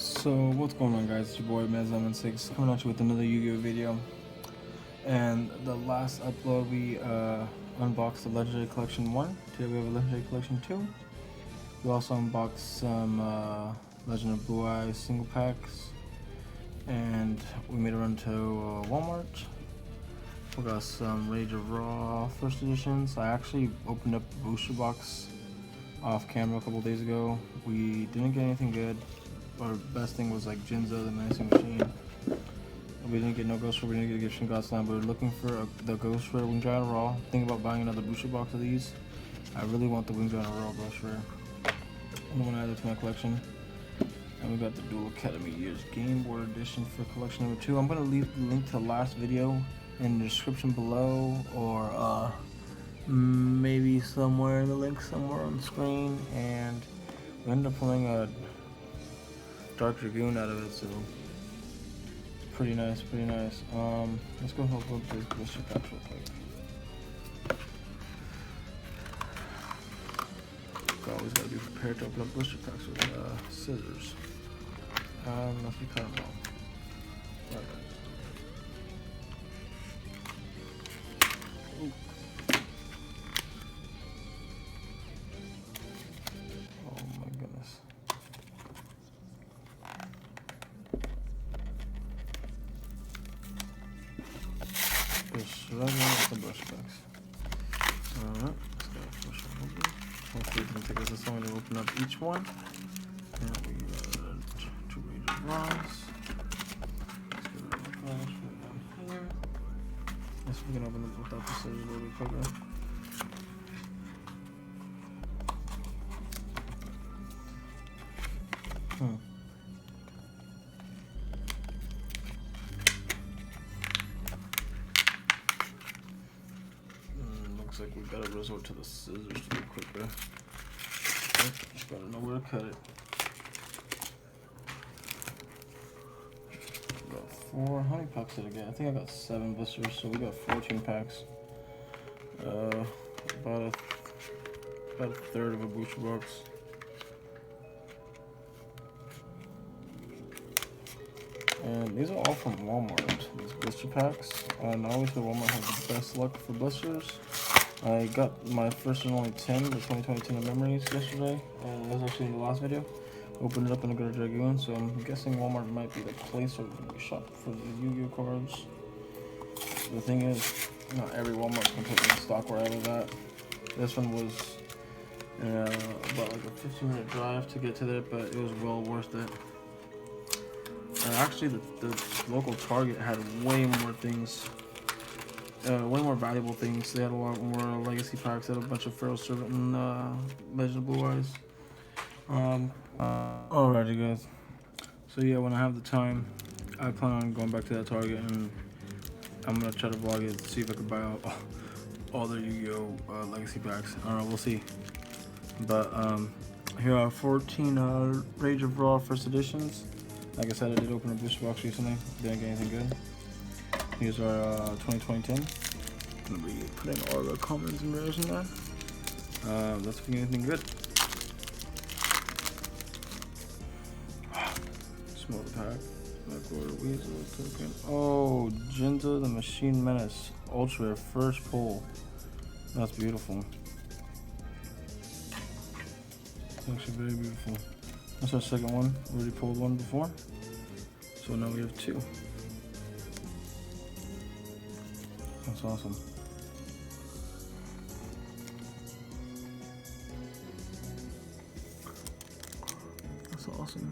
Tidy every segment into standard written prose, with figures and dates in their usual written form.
So what's going on, guys? It's your boy Mez6 coming at you with another Yu-Gi-Oh video. And the last upload we unboxed the Legendary Collection 1. Today we have a Legendary Collection 2. We also unboxed some Legend of Blue Eyes single packs. And we made a run to Walmart. We got some Rage of Raw first editions. I actually opened up a booster box off camera a couple days ago. We didn't get anything good. Our best thing was like Jinzo, the Menacing Machine. We didn't get no Ghost Rare, we didn't get Shin God Slam, but we're looking for the Ghost Rare Wing Giant Raw. Thinking about buying another booster box of these. I really want the Wing Giant Raw Ghost Rare. I'm gonna add it to my collection. And we got the Duel Academy Years Game Board Edition for collection number 2. I'm gonna leave the link to the last video in the description below, or maybe somewhere in the link somewhere on the screen. And we ended up pulling a Dark Dragoon out of it, so it's pretty nice, pretty nice. Let's go help open this blister pack real quick. Always gotta be prepared to open up blister packs with scissors. Unless we cut them off. Right. Oh my goodness. Just right with the brush packs. Alright, let's go push them over. Hopefully it can take us this long to open up each one. And we got 2 Rage of Raws. Let's get rid of the flash, put it down here. Guess we can open it without the scissors a little bit quicker. Looks like we gotta resort to the scissors to be quicker. Just gotta know where to cut it. Got 4. How many packs did I get? I think I got 7 blisters, so we got 14 packs. About a third of a booster box. And these are all from Walmart, these blister packs. And I always feel Walmart has the best luck for blisters. I got my first and only 10, the 2020 10 of memories yesterday. That was actually in the last video. Opened it up in a good Dragoon, so I'm guessing Walmart might be the place where you shop for the Yu-Gi-Oh cards. The thing is, not every Walmart's completely in stock where I was at. This one was about like a 15-minute drive to get to there, but it was well worth it. And actually, the local Target had way more things, way more valuable things. They had a lot more legacy packs. They had a bunch of Pharaoh Servant and Legend of Blue Eyes. Alrighty, guys. So yeah, when I have the time, I plan on going back to that Target, and I'm gonna try to vlog it, see if I can buy all the Yu-Gi-Oh legacy packs. I don't know, we'll see. But here are 14 Rage of Raw first editions. Like I said, I did open a booster box recently. Didn't get anything good. Here's our 2020 10. I'm gonna be putting all the commons and rares in there. Let's see anything good. Small pack. Backward Weasel token. Oh, Jinzo the Machine Menace. Ultra rare first pull. That's beautiful. It's actually very beautiful. That's our second one. We already pulled one before. So now we have 2. That's awesome. That's awesome.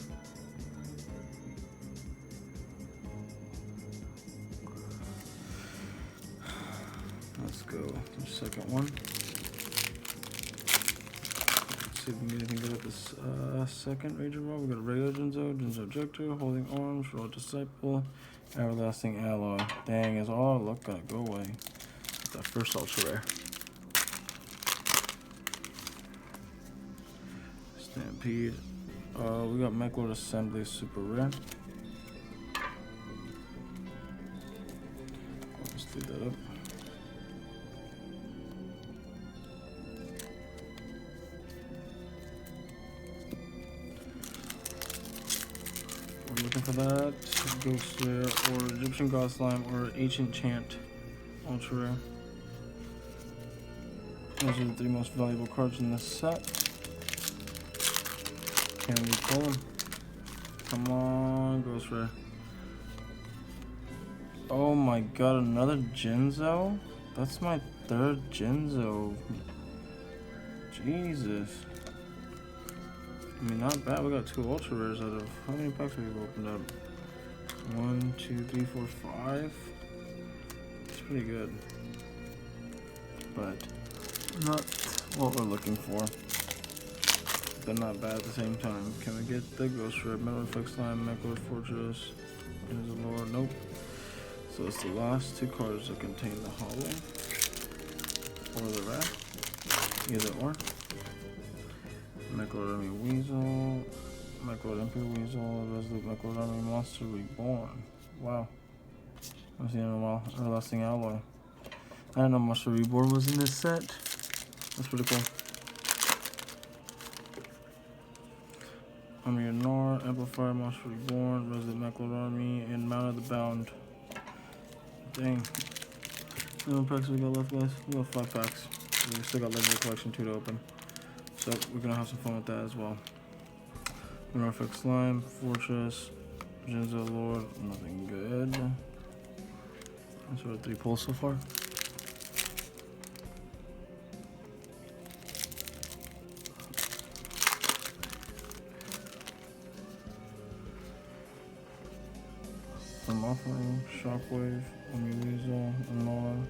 Let's go to the second one. See if we can get anything good at this second Rage of Raw. We got a regular Jinzo, Jinzo Objector, Holding Arms, Raw Disciple, Everlasting Alloy. Dang, is all our luck gonna go away? That first ultra rare. Stampede. We got Mechlord Assembly super rare. Let's do that up. searching for that. Ghost Rare or Egyptian God Slime or Ancient Chant. Ultra rare. Those are the 3 most valuable cards in this set. Can we pull them? Come on, Ghost Rare. Oh my god, another Jinzo? That's my 3rd Jinzo. Jesus. I mean, not bad. We got 2 ultra rares out of how many packs have we opened up? 1, 2, 3, 4, 5. It's pretty good, but not what we're looking for. But not bad at the same time. Can we get the Ghost Rare, Metal Reflex Slime, Mecha Fortress, and the Lord? Nope. So it's the last 2 cards that contain the Hollow or the Rare. Either or. Mechalord Army Weasel, Mechalord Emperor Weasel, Resolute Mechalord Army Monster Reborn. Wow. I haven't seen it in a while. Everlasting Alloy. I didn't know Monster Reborn was in this set. That's pretty cool. Army of Nor, Amplifier, Monster Reborn, Resolute Mechalord Army, and Mount of the Bound. Dang. How many packs we got left, guys? We got 5 packs. We still got Legendary Collection 2 to open. So we're gonna have some fun with that as well. Reflex Slime, Fortress, Jinzo Lord, nothing good. That's sort of 3 pulls so far. Some offering, Shockwave, Army Weasel, Anola,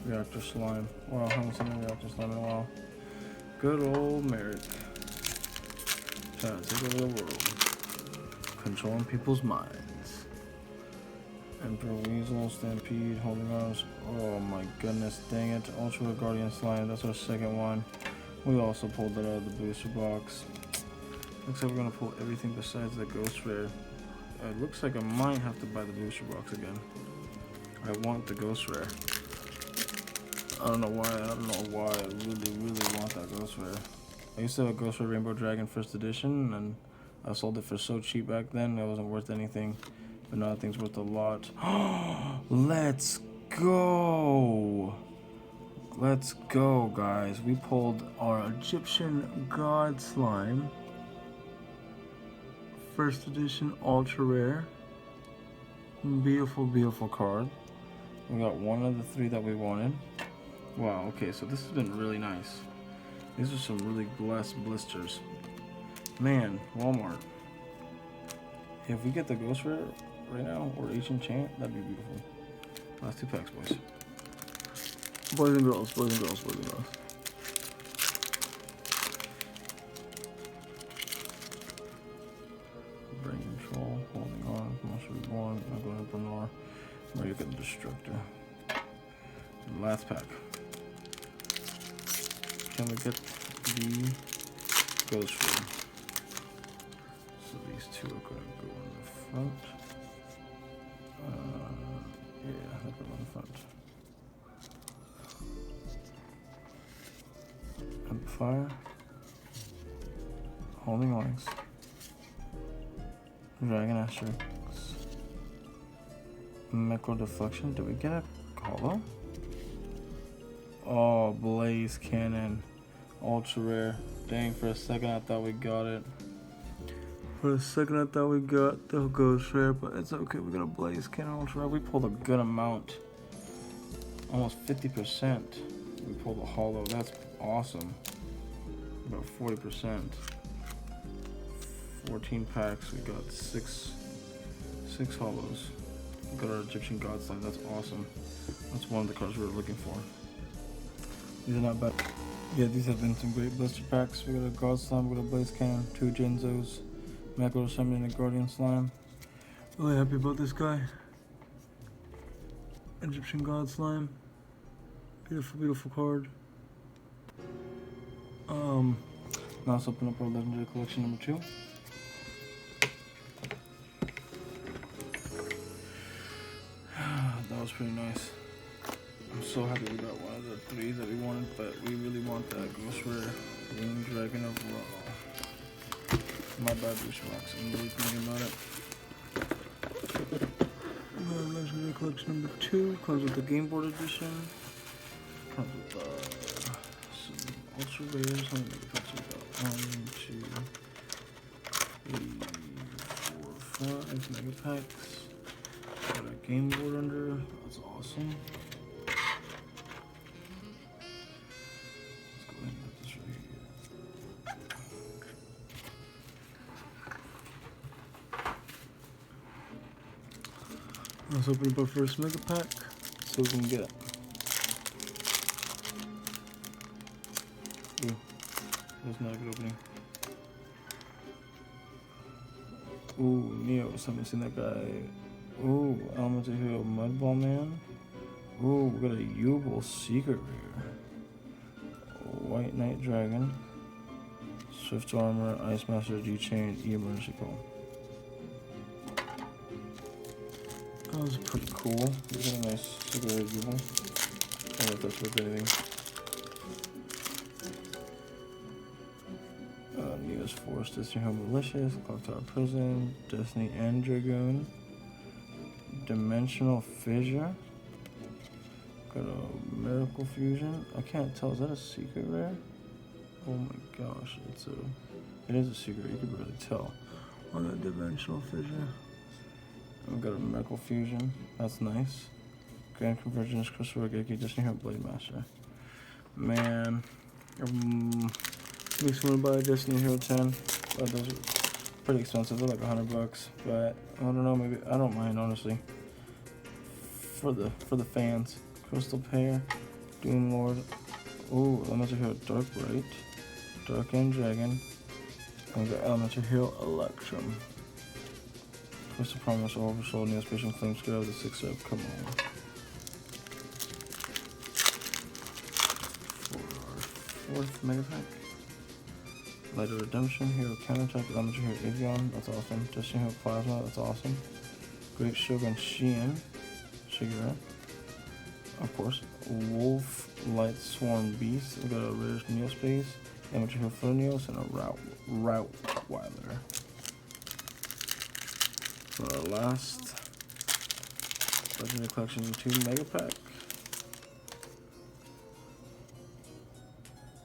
Reactor Slime. Wow, I haven't seen a Reactor Slime in a while. Good old Merrick. Trying to take over the world. Controlling people's minds. Emperor Weasel, Stampede, Holding Arms. Oh my goodness, dang it. Ultra Guardian Slime, that's our 2nd one. We also pulled that out of the booster box. Looks like we're gonna pull everything besides the Ghost Rare. It looks like I might have to buy the booster box again. I want the Ghost Rare. I don't know why I really want that Ghost Rare. I used to have a Ghost Rare Rainbow Dragon 1st edition, and I sold it for so cheap back then, it wasn't worth anything. But now that thing's worth a lot. Let's go! Let's go, guys. We pulled our Egyptian God Slime. 1st edition Ultra Rare. Beautiful, beautiful card. We got 1 of the 3 that we wanted. Wow, okay, so this has been really nice. These are some really blessed blisters. Man, Walmart. If we get the Ghost Rare right now, or Ancient Chant, that'd be beautiful. Last 2 packs, boys. Boys and girls, boys and girls, boys and girls. Brain Control, Holding On, Monster Reborn, Mechalord Emperor, American Destructor. And last pack. Can we get the Ghost Rare? So these 2 are going to go in the front. Yeah, they'll go in the front. Amplifier. Holding Arms. Dragon Asterix. Micro Deflection. Did we get a hollow? Oh, Blaze Cannon. Ultra Rare. Dang, for a second I thought we got it. For a second I thought we got the Ghost Rare, but it's okay. We got a Blaze Cannon Ultra Rare. We pulled a good amount. Almost 50%. We pulled a hollow. That's awesome. About 40%. 14 packs. We got six hollows. We got our Egyptian God Slime. That's awesome. That's one of the cards we were looking for. These are not bad. Yeah, these have been some great blister packs. We got a God Slime, we got a Blaze Cannon, 2 Jinzos, Macro Summon, and a Guardian Slime. Really happy about this guy. Egyptian God Slime. Beautiful, beautiful card. Now let's open up our Legendary Collection number 2. That was pretty nice. I'm so happy we got one of the 3 that we wanted, but we really want that Ghost Rare Winged Dragon of Raw. My bad, booster box. I'm really thinking about it. Legendary Collection number 2 comes with the Game Board edition. Comes with some ultra rares. How many mega packs we got? 1, 2, 3, 4, 5 mega packs. Got a Game Board under. That's awesome. Let's go ahead and put this right here. Let's open up our first mega pack. See what we can get. Ooh, that's not a good opening. Ooh, Neos, haven't seen that guy. Ooh, Elemental Hero Mudball Man. Ooh, we got a Yubel Secret Rare. White Knight Dragon. Swift Armor, Ice Master, D-Chain, E-Emergency Call. That was pretty cool. We got a nice Secret Rare Yubel. I don't know if that's worth anything. Neo's Force, Destiny Home Malicious, Clock Tower Prison, Destiny and Dragoon, Dimensional Fissure, got a Miracle Fusion. I can't tell, is that a secret rare? Oh my gosh, it is a secret, you can barely tell. On a Dimensional Fissure. And we got a Miracle Fusion, that's nice. Grand Convergence, Crystal Regeki, Destiny Home Blade Master. Man, makes me want to buy a Destiny Hero 10, but those are pretty expensive. They're like $100, but I don't know. Maybe I don't mind, honestly. For the fans, Crystal Pair, Doom Lord. Ooh, Elemental Hero Dark Bright, Dark End Dragon, and we got Elemental Hero Electrum. Crystal Promise, Oversoul, Neospatial Flame Scale, the 6-up. Come on. For our 4th mega pack. Light of Redemption, Hero Counterattack, Elemental Hero Avion, that's awesome. Destiny Hero Plasma, that's awesome. Great Shogun Shien, Shigure, of course. Wolf Light Swarm Beast, we got a rare Neospace, Elemental Hero Phonios, and a Routweiler. For our last Legendary Collection 2 Mega Pack.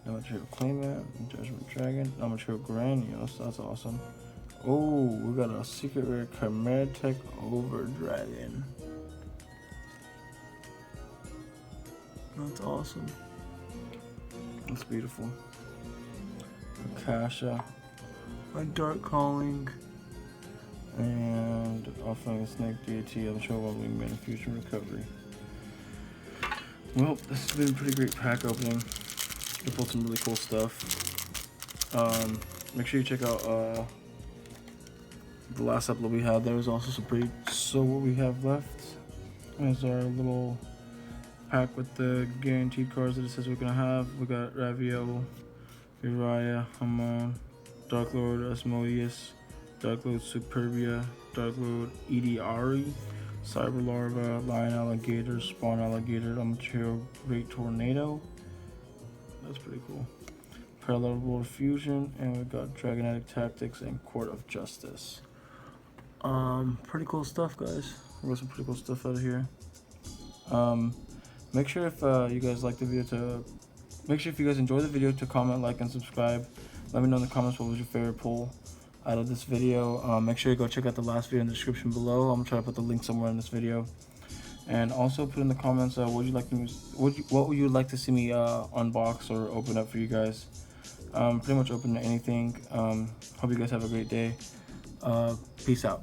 Elemental Hero Clayman, Judgment Dragon, Elemental Hero Granios, that's awesome. Oh, we got a secret rare Chimera Tech Over Dragon. That's awesome. That's beautiful. Akasha, a Dark Calling, and Offering a Snake Deity, Elemental Hero Wingman, and Future Recovery. Well, this has been a pretty great pack opening. We pulled some really cool stuff. Make sure you check out the last upload we had. There was also some pretty. So what we have left is our little pack with the guaranteed cards that it says we're gonna have. We got Ravio, Uriah, Hamon, Dark Lord Asmodeus, Dark Lord Superbia, Dark Lord Ediari, Cyber Larva, Lion Alligator, Spawn Alligator, Elemental Great Tornado. That's pretty cool. Parallel World Fusion, and we've got Dragonetic Tactics and Court of Justice. Pretty cool stuff, guys. We got some pretty cool stuff out of here. Make sure if you guys like the video if you guys enjoy the video to comment, like, and subscribe. Let me know in the comments what was your favorite pull out of this video. Make sure you go check out the last video in the description below. I'm gonna try to put the link somewhere in this video. And also put in the comments what would you like to see me unbox or open up for you guys. Pretty much open to anything. Hope you guys have a great day. Peace out.